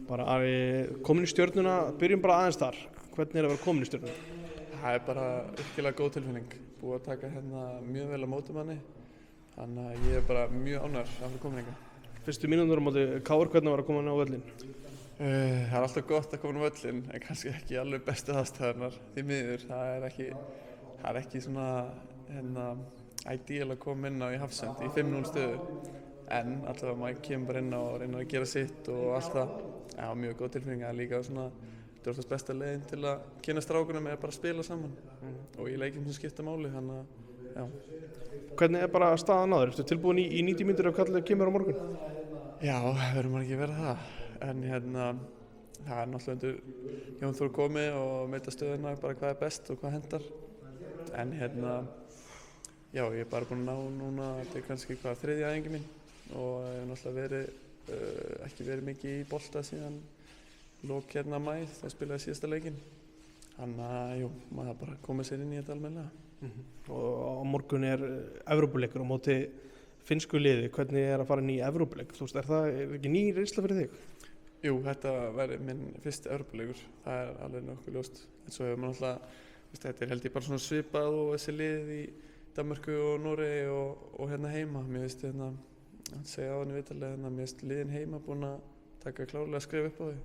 Bara komin í Stjörnuna, byrjum bara aðeins þar. Hvernig að vera komin í Stjörnuna? Það bara virkilega góð tilfinning. Búið að taka hérna mjög vel á móti manni. Þannig að ég bara mjög ánægður að vera komin hingað. Fyrstu mínútur á móti KR, hvernig var að koma inn á völlinn? Það alltaf gott að koma inn á völlinn, en kannski ekki alveg bestu aðstæðurnar. Því miður, það er ekki svona ideal að koma inn á í Hafsend í 5-0 stöðu. En allavega maður kemur bara inn á og reynir að gera sitt og allt það. Já, mjög góð tilfinning. Það er líka svona, þetta er oftast besta leiðin til að kynna strákunum er bara að spila saman. Og í leikjum sem skipta máli, þannig að, já. Hvernig er bara staðan á þér? Ertu tilbúin í 90 mínútur ef kallið kemur á morgun? Já, verður maður ekki að vera það. En það er náttúrulega undir Jón Þór komið og meita stöðuna bara hvað er best og hvað hendar. En já, ég er bara búinn að ná núna, þetta er kannski þriðja æfingi mín. Og ég hef náttúrulega ekki verið mikið í bolta síðan lok hérna maí, þá spilaði síðasta leikinn. Þannig að, jú, maður bara komið sér inn í þetta almennilega. Og á morgun er Evrópuleikur á móti finnsku liði. Hvernig er að fara inn í Evrópuleik? Þú veist, er það ekki ný reynsla fyrir þig? Jú, þetta verður minn fyrsti Evrópuleikur. Það er alveg nokkuð ljóst. En svo hefur maður náttúrulega, þetta er held ég bara svona svipað og þessi lið í Danmörku og Noregi og hérna heima. Mér finnst að segja á henni vitarlega mér finnst liðin heima búin að taka klárlega skref upp á því.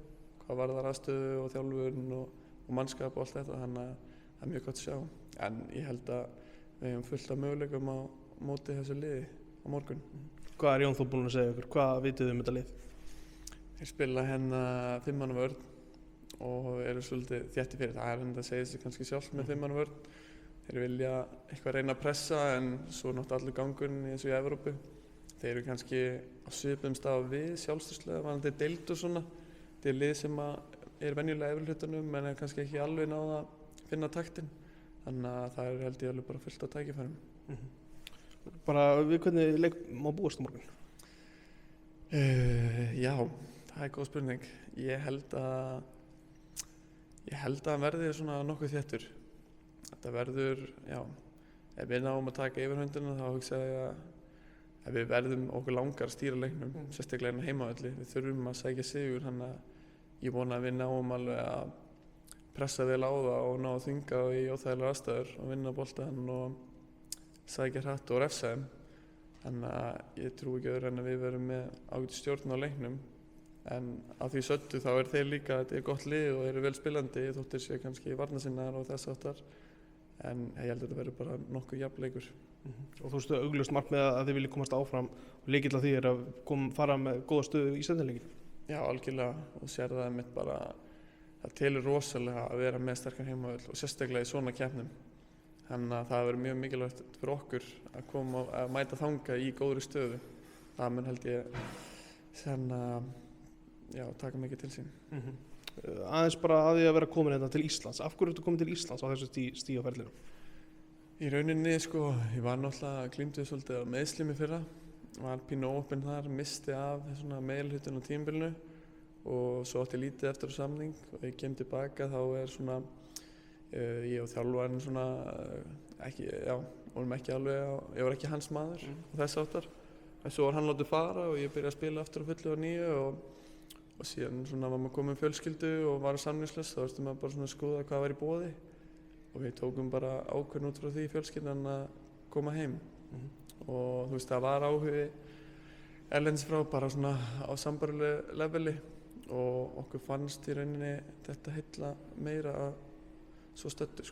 Hvað varðar aðstöðu og þjálfun og mannskap og allt þetta. Þannig að það er mjög gott að sjá. En ég held að við hefum fullt af möguleikum á móti þessu liði á morgun. Hvað er Jón Þór búinn að segja ykkur? Hvað vitið þið þetta lið? Þeir spila 5 manna vörn og eru svolítið þétti fyrir. Það er að segja sig kannski sjálf með 5 manna vörn. Þeir vilja eitthvað reyna að pressa en svo náttúrulega allur gangurinn eins og í Evrópu. Þeir eru kannski á svipuðum stað við sjálfstyrkslega, varðandi deild og svona. Þetta er lið sem er venjulega efri-hlutanum en er kannski ekki alveg náð að finna taktinn. Þannig að það er held ég alveg bara fullt af tækifærum. Bara við hvernig leik má búast á morgun? Já, það er góð spurning. Ég held að hann verði svona nokkuð þéttur. Þetta verður, já, ef við náum að taka yfirhöndina þá hugsa ég að við verðum okkur langar að stýra leiknum, sérstaklega hérna heimavelli. Við þurfum að sækja sigur, þannig að ég vona að við náum alveg að pressa vel á það og ná að þvinga í óþægilegar aðstæður og vinna boltann og sækja hratt og refsa þeim. Þannig að ég trúi ekki öðru en að við verum með ágætis stjórn á leiknum. En að því söddu þá er þeir líka, þetta er gott lið og eru vel spilandi, þóttir séu kannski varnarsinnar og þess áttar. En ég held að þetta verður bara nokkuð jafn leikur. Og þú veist augljóst markmið að þið viljið komast áfram og lykill að því er að fara með góða stöðu í seinnileikin. Já, algjörlega, og sér það einmitt bara það telur rosalega að vera með sterkan heimavöll og sérstaklega í svona keppnum. Þannig að það verður mjög mikilvægt fyrir okkur að mæta þanga í góðri stöðu. Það mun held ég taka mikið til sín. Aðeins bara að því að vera komin hérna til Íslands. Af hverju ertu komin til Íslands á þessu stíg á ferlinum? Í rauninni ég var náttúrulega glímdi svolítið á meiðslum í fyrra. Var pínu óheppinn þar, misti af svona meginhlutinn á tímabilinu og svo átti ég lítið eftir á samning og ég kem tilbaka þá er svona ég og þjálfarinn svona vorum ekki alveg ég var ekki hans maður og þess áttar. En svo var hann látið fara og ég byrjaði að spila aftur á fullu á nýju og síðan svona var maður komið fjölskyldu og var samningslaus, þá varstu maður bara svona að skoða hvað var í boði og við tókum bara ákvörðun út frá því fjölskyldan að koma heim. Og þú veist það var áhugi erlendis frá bara svona á sambærilegu leveli og okkur fannst í rauninni þetta heilla meira að svo stöddu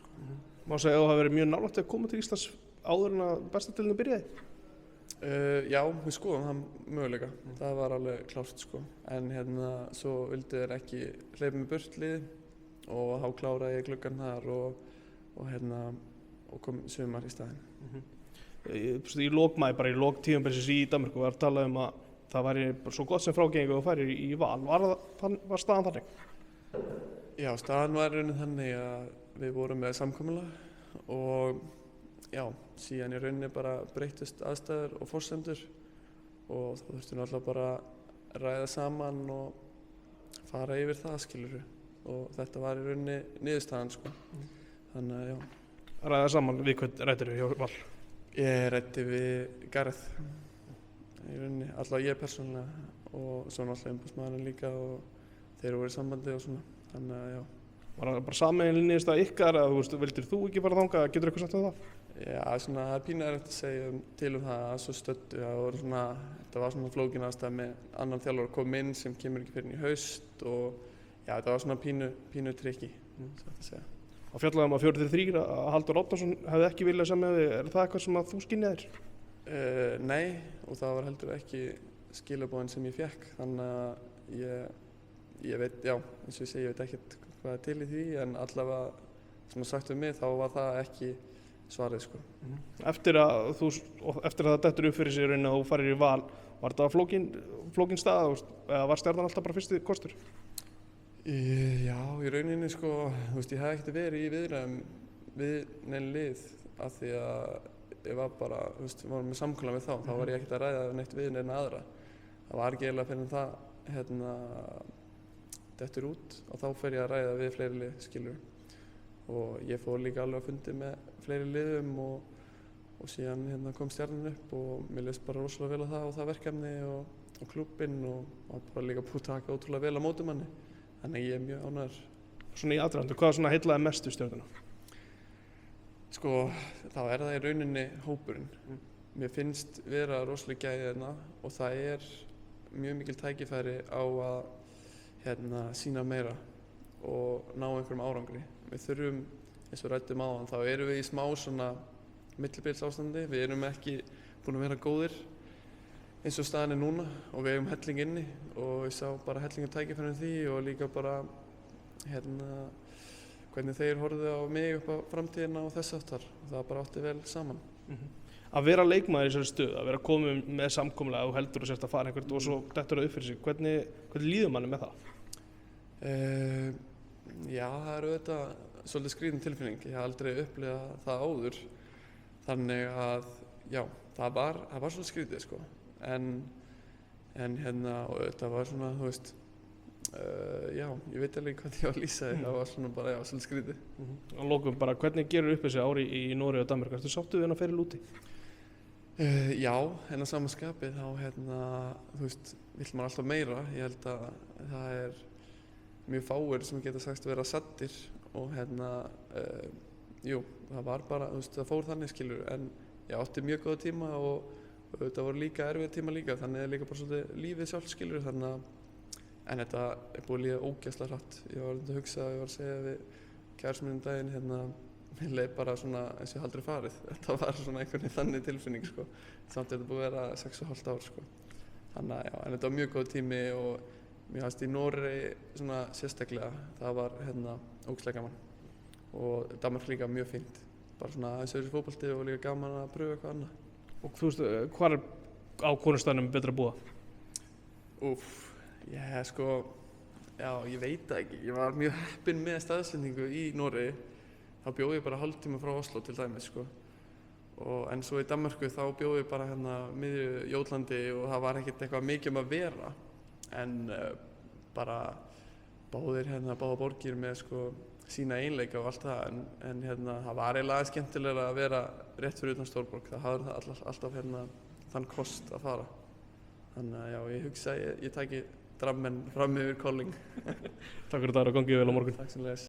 Má segja að það hafi verið mjög nálægt að koma til Íslands áður en að bestadeildin byrjaði? Já, við skoðum það möguleika, það var alveg klárt en svo vildu þeir ekki hleypa mig burt liði og þá kláraði ég gluggann þar og kom sumar í staðinn. Í lok maí, bara í lok tímabilsins í Danmörku var talað að það væri svo gott sem frágengi og færi í val. Var staðan þannig? Já, staðan var raunin þannig að við vorum með samkomulag og já, síðan í rauninni bara breyttust aðstæður og forsendur og þá þurftum við alltaf bara að ræða saman og fara yfir það skilurðu og þetta var í rauninni niðurstaðan Þannig að já. Ræða saman við hvern ræddirðu hjá Val? Ég ræddi við Gareth í rauninni, allavega ég persónulega og svo náttúrulega umboðsmaðurinn líka og þeir voru í sambandi og svona, þannig að já. Var það bara sameiginlega niðurstaða ykkar að vildir þú ekki fara þangað, getur eitthvað sagt um það? Já, svona, það er pínu erfitt að segja til það að svo stöddu. Þetta var svona flókin aðstæða með annan þjálfur að koma inn sem kemur ekki fyrir í haust og já, þetta var svona pínu trikki, satt að segja. Á fjallaðum að 4-3 að Halldór Árnason hefði ekki viljað semja við, er það eitthvað sem að þú skynjaðir? Nei, og það var heldur ekki skilaboðin sem ég fékk, þannig að ég veit, já, eins og ég segi, ég veit ekkert hvað er til í því, en allavega sem að sagt við mig þá var það ekki svarið, sko. Eftir að það dettur upp fyrir sig raunin að þú farir í Val, var þetta flókin stað eða var Stjarnan alltaf bara fyrsti kostur? Já, í rauninni, sko, ég hef ekkert verið í viðræðum við neinn lið af því að ég var bara, var með samkomulag við þá var ég ekkert að ræða neitt við neina aðra. Það var ekki eiginlega fyrir það, dettur út og þá fer ég að ræða við fleiri lið, skilur. Og ég fór líka alveg að fundi með fleiri liðum og síðan kom Stjarnan upp og mér leist bara rosalega vel á það verkefni og klúbbinn og bara líka búið að taka ótrúlega vel á móti manni. Þannig ég er mjög ánægður. Svona í aðdragandi, hvað svona heillaði mest við Stjörnuna? Sko, þá er það í rauninni hópurinn. Mér finnst vera rosalega gæði þarna og það er mjög mikil tækifæri á að sýna meira og ná einhverjum árangri. Við þurfum, eins og ræddum áðan, þá erum við í smá svona millibilsástandi. Við erum ekki búin að vera góðir eins og staðan er núna og við eigum helling inni og ég sá bara hellingar tækifæri því og líka bara hvernig þeir horfðu á mig upp á framtíðina og þess aftar. Það bara átti vel saman. Að vera leikmaður í þessari stöðu, að vera komið með samkomulag og heldur og sérst að fara einhvert og svo dettur það upp fyrir sig, hvernig líður manni með það? Já, það er auðvitað svolítið skrýtin tilfinning. Ég hef aldrei upplifað það áður. Þannig að, já, það var svolítið skrýtið, sko. En og auðvitað var svona, þú veist, já, ég veit alveg hvað ég var að lýsa því. Það var svona bara, já, svolítið skrýtið. Og lokum bara, hvernig gerur upp þessi ári í Noregi og Danmörku? Ertu sáttur við þennan feril úti? Já, en að sama skapið þá, þú veist, vill maður alltaf meira. Ég held að það er mjög fáir sem geta sagst vera saddir og jú, það var bara, þú veist, það fór þannig, skilur, en ég átti mjög góða tíma og þetta voru líka erfiða tíma líka, þannig er líka bara svolítið lífið sjálf, skilur, þannig að, en þetta er búið að líða ógeðslega hratt. Ég var að hugsa, ég var að segja við kærasta mín daginn, mér leið bara svona eins og ég aldrei farið. Þetta var svona einhvern veginn þannig tilfinning, sko. Samt þetta búið að vera 6,5 ár, sko. Þannig að, já, en þetta var mjög góð tími og mér fannst í Noregi svona sérstaklega, það var ógeðslega gaman. Og Danmörk líka mjög fínt. Bara svona aðeins öðruvísi fótbolti og líka gaman að pröfa eitthvað annað. Og þú veist, hvar á konustæðinum betra að búa? Sko, já, ég veit það ekki. Ég var mjög heppinn með staðsetningu í Noregi. Þá bjó ég bara hálftíma frá Oslo til dæmis, sko. En svo í Danmörku þá bjó ég bara miðju Jótlandi og það var ekkert eitthvað mikið að vera. En bara báðar borgir með, sko, sína einleika og allt það. En það var eiginlega skemmtilega að vera rétt fyrir utan stórborg. Það hafði það alltaf þann kost að fara. Þannig að já, ég hugsa að ég tæki Drammen fram yfir Kolding. Takk fyrir það og gangið vel á morgun. Takk sem leiðis.